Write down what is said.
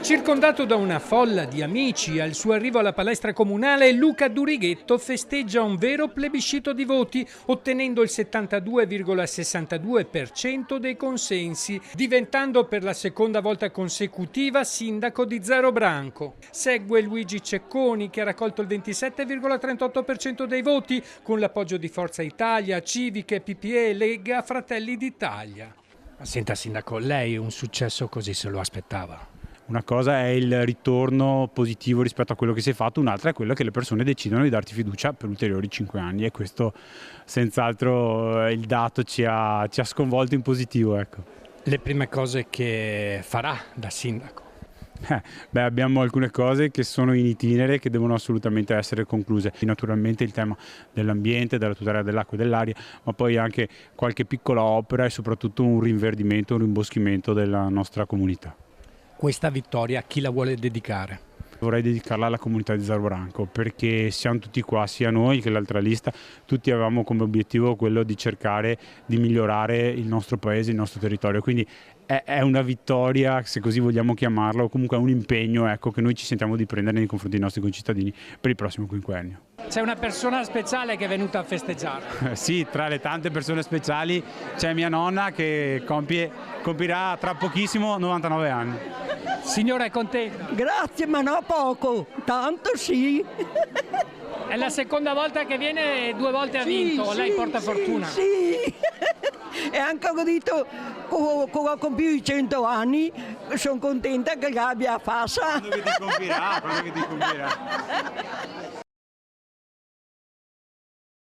Circondato da una folla di amici, al suo arrivo alla palestra comunale, Luca Durighetto festeggia un vero plebiscito di voti, ottenendo il 72,62% dei consensi, diventando per la seconda volta consecutiva sindaco di Zero Branco. Segue Luigi Cecconi, che ha raccolto il 27,38% dei voti, con l'appoggio di Forza Italia, Civiche, PPE, Lega, Fratelli d'Italia. Ma senta sindaco, lei un successo così se lo aspettava? Una cosa è il ritorno positivo rispetto a quello che si è fatto, un'altra è quello che le persone decidono di darti fiducia per ulteriori 5 anni, e questo senz'altro il dato ci ha sconvolto in positivo. Ecco. Le prime cose che farà da sindaco? Abbiamo alcune cose che sono in itinere, che devono assolutamente essere concluse. Naturalmente il tema dell'ambiente, della tutela dell'acqua e dell'aria, ma poi anche qualche piccola opera e soprattutto un rinverdimento, un rimboschimento della nostra comunità. Questa vittoria a chi la vuole dedicare? Vorrei dedicarla alla comunità di Zero Branco, perché siamo tutti qua, sia noi che l'altra lista, tutti avevamo come obiettivo quello di cercare di migliorare il nostro paese, il nostro territorio, quindi è una vittoria, se così vogliamo chiamarla, o comunque è un impegno, ecco, che noi ci sentiamo di prendere nei confronti dei nostri concittadini per il prossimo quinquennio. C'è una persona speciale che è venuta a festeggiare. Sì, tra le tante persone speciali c'è mia nonna che compirà tra pochissimo 99 anni. Signora, è contenta? Grazie, ma no poco, tanto sì. È la seconda volta che viene e 2 volte ha vinto, lei porta fortuna. Sì, e anche godito, ho compiuto i 100 anni, sono contenta che l'abbia fatta. Quando che ti compirà.